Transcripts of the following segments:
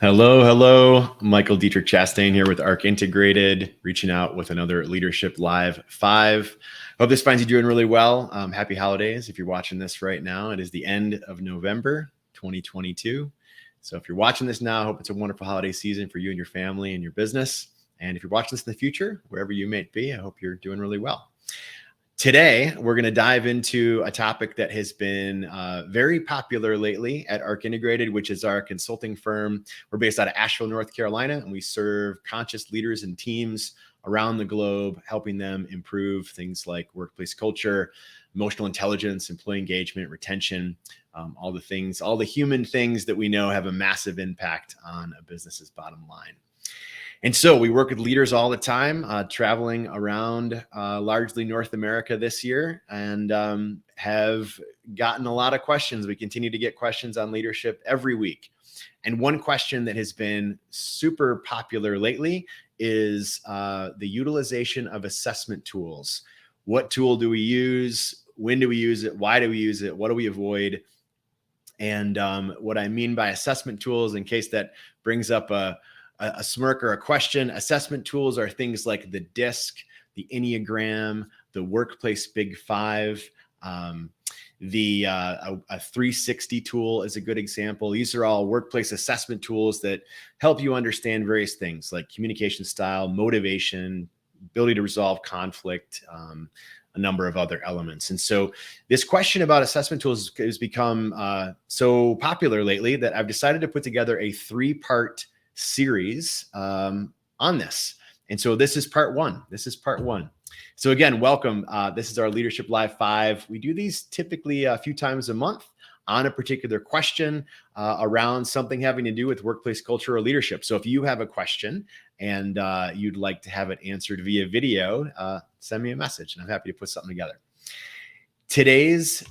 Hello. Michael Diettrich-Chastain here with Arc Integrated, reaching out with another Leadership Live 5. Hope this finds you doing really well. Happy holidays. If you're watching this right now, it is the end of November 2022. So if you're watching this now, I hope it's a wonderful holiday season for you and your family and your business. And if you're watching this in the future, wherever you may be, I hope you're doing really well. Today, we're going to dive into a topic that has been very popular lately at Arc Integrated, which is our consulting firm. We're based out of Asheville, North Carolina, and we serve conscious leaders and teams around the globe, helping them improve things like workplace culture, emotional intelligence, employee engagement, retention, all the human things that we know have a massive impact on a business's bottom line. And so we work with leaders all the time, traveling around largely North America this year, and have gotten a lot of questions. We continue to get questions on leadership every week. And one question that has been super popular lately is the utilization of assessment tools. What tool do we use? When do we use it? Why do we use it? What do we avoid? And what I mean by assessment tools, in case that brings up a smirk or a question, assessment tools are things like the DISC, the Enneagram, the Workplace Big Five. A 360 tool is a good example. These are all workplace assessment tools that help you understand various things like communication style, motivation, ability to resolve conflict, a number of other elements. And so this question about assessment tools has become so popular lately that I've decided to put together a 3-part series on this. And so this is part one. So again, welcome. This is our Leadership Live 5. We do these typically a few times a month on a particular question around something having to do with workplace culture or leadership. So if you have a question and you'd like to have it answered via video, send me a message and I'm happy to put something together. Today's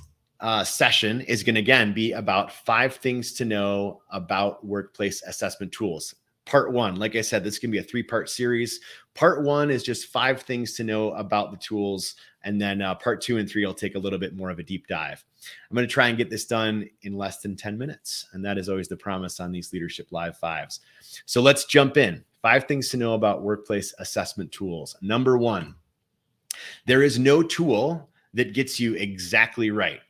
session is going to again be about 5 things to know about workplace assessment tools. Part 1, like I said, this can be a 3-part series. Part 1 is just 5 things to know about the tools. And then part 2 and 3 will take a little bit more of a deep dive. I'm going to try and get this done in less than 10 minutes. And that is always the promise on these Leadership Live 5s. So let's jump in. 5 things to know about workplace assessment tools. Number 1, there is no tool that gets you exactly right.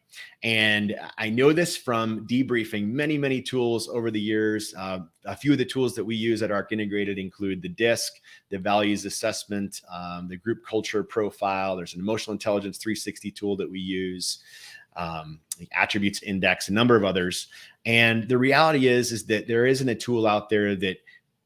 And I know this from debriefing many tools over the years. A few of the tools that we use at Arc Integrated include the DISC, the values assessment, the group culture profile. There's an emotional intelligence 360 tool that we use, the attributes index, a number of others. And the reality is that there isn't a tool out there that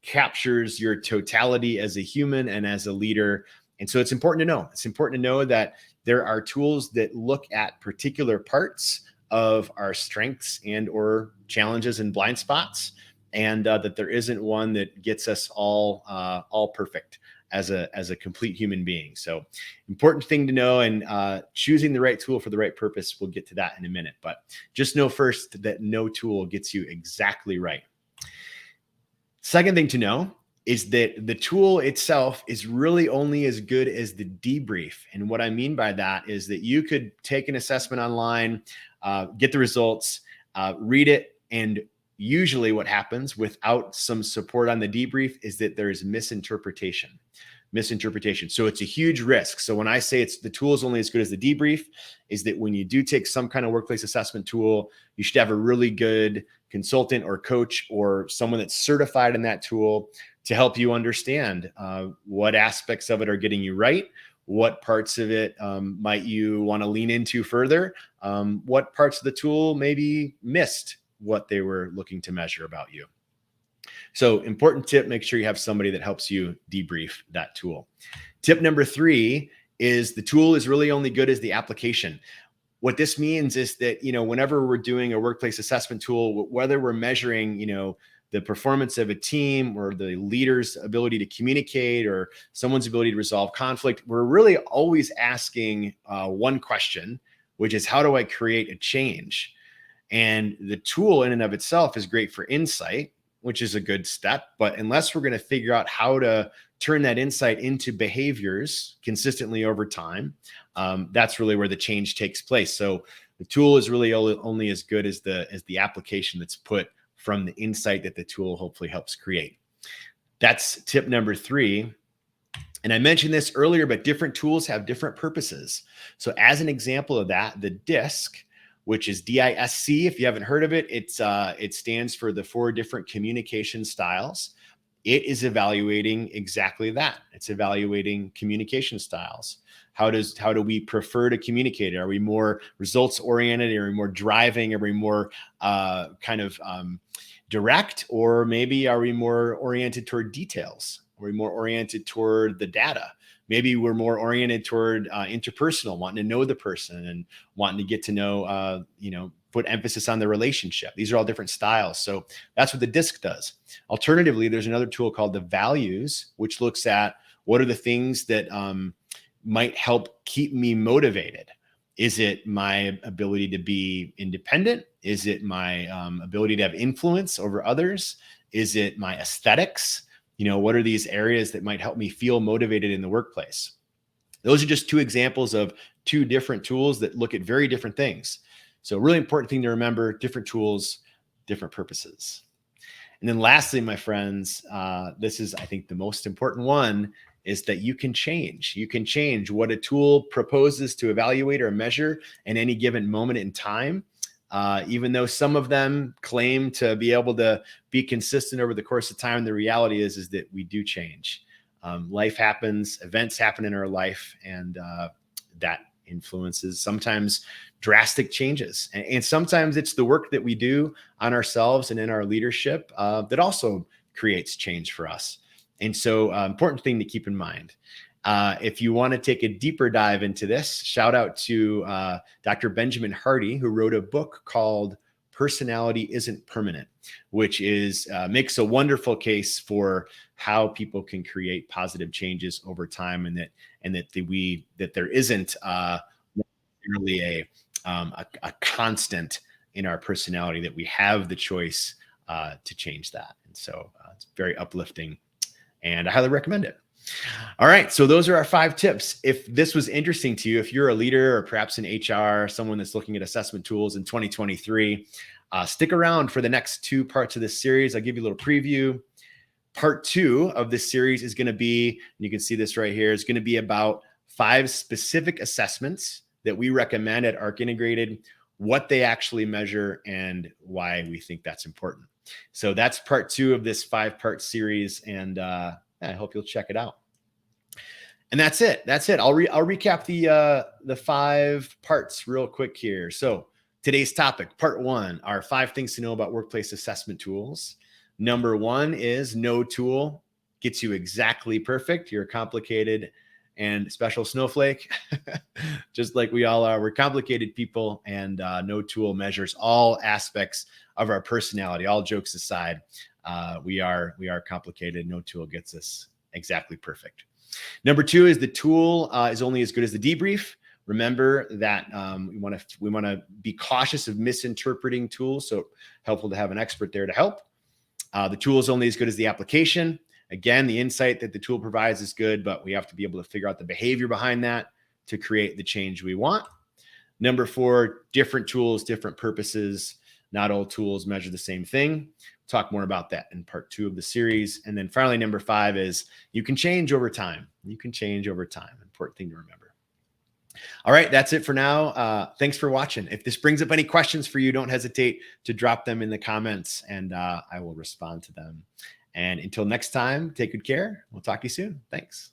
captures your totality as a human and as a leader. And so it's important to know. It's important to know that there are tools that look at particular parts of our strengths and or challenges and blind spots, and that there isn't one that gets us all perfect as a complete human being. So important thing to know, and choosing the right tool for the right purpose. We'll get to that in a minute, but just know first that no tool gets you exactly right. Second thing to know is that the tool itself is really only as good as the debrief. And what I mean by that is that you could take an assessment online, get the results, read it, and usually what happens without some support on the debrief is that there is misinterpretation. So it's a huge risk. So when I say the tool is only as good as the debrief, is that when you do take some kind of workplace assessment tool, you should have a really good consultant or coach or someone that's certified in that tool to help you understand what aspects of it are getting you right, what parts of it might you want to lean into further, what parts of the tool maybe missed what they were looking to measure about you. So important tip, make sure you have somebody that helps you debrief that tool. Tip number 3 is the tool is really only good as the application. What this means is that, whenever we're doing a workplace assessment tool, whether we're measuring, the performance of a team or the leader's ability to communicate or someone's ability to resolve conflict, we're really always asking one question, which is, how do I create a change? And the tool in and of itself is great for insight, which is a good step. But unless we're going to figure out how to turn that insight into behaviors consistently over time, that's really where the change takes place. So the tool is really only as good as the application that's put from the insight that the tool hopefully helps create. That's tip number 3. And I mentioned this earlier, but different tools have different purposes. So as an example of that, the DISC, which is DISC, if you haven't heard of it, it stands for the 4 different communication styles. It is evaluating exactly that. It's evaluating communication styles. How do we prefer to communicate? Are we more results oriented? Are we more driving? Are we more direct? Or maybe are we more oriented toward details? Are we more oriented toward the data? Maybe we're more oriented toward interpersonal, wanting to know the person and wanting to get to know, put emphasis on the relationship. These are all different styles. So that's what the DISC does. Alternatively, there's another tool called the values, which looks at what are the things that might help keep me motivated. Is it my ability to be independent? Is it my ability to have influence over others? Is it my aesthetics? What are these areas that might help me feel motivated in the workplace? Those are just 2 examples of 2 different tools that look at very different things. So a really important thing to remember, different tools, different purposes. And then lastly, my friends, this is, I think, the most important one, is that you can change. You can change what a tool proposes to evaluate or measure in any given moment in time. Even though some of them claim to be able to be consistent over the course of time, the reality is that we do change. Life happens, events happen in our life, and that influences sometimes drastic changes. And sometimes it's the work that we do on ourselves and in our leadership that also creates change for us. And so important thing to keep in mind. If you want to take a deeper dive into this, shout out to Dr. Benjamin Hardy, who wrote a book called Personality Isn't Permanent, which makes a wonderful case for how people can create positive changes over time, and that there isn't necessarily a constant in our personality, that we have the choice to change that. And so it's very uplifting, and I highly recommend it. All right. So those are our 5 tips. If this was interesting to you, if you're a leader or perhaps in HR, someone that's looking at assessment tools in 2023, stick around for the next 2 parts of this series. I'll give you a little preview. Part 2 of this series is going to be, and you can see this right here, is going to be about 5 specific assessments that we recommend at ARC Integrated, what they actually measure, and why we think that's important. So that's part 2 of this 5-part series, and I hope you'll check it out. And that's it. I'll recap the 5 parts real quick here. So today's topic, part 1, are 5 things to know about workplace assessment tools. Number 1 is no tool gets you exactly perfect. You're a complicated and special snowflake, just like we all are. We're complicated people, and no tool measures all aspects of our personality. All jokes aside, we are complicated. No tool gets us exactly perfect. Number 2 is the tool is only as good as the debrief. Remember that we want to be cautious of misinterpreting tools, so helpful to have an expert there to help. The tool is only as good as the application. Again, the insight that the tool provides is good, but we have to be able to figure out the behavior behind that to create the change we want. Number 4, different tools, different purposes. Not all tools measure the same thing. Talk more about that in part 2 of the series. And then finally, number 5 is you can change over time. You can change over time. Important thing to remember. All right, that's it for now. Thanks for watching. If this brings up any questions for you, don't hesitate to drop them in the comments, and I will respond to them. And until next time, take good care. We'll talk to you soon. Thanks.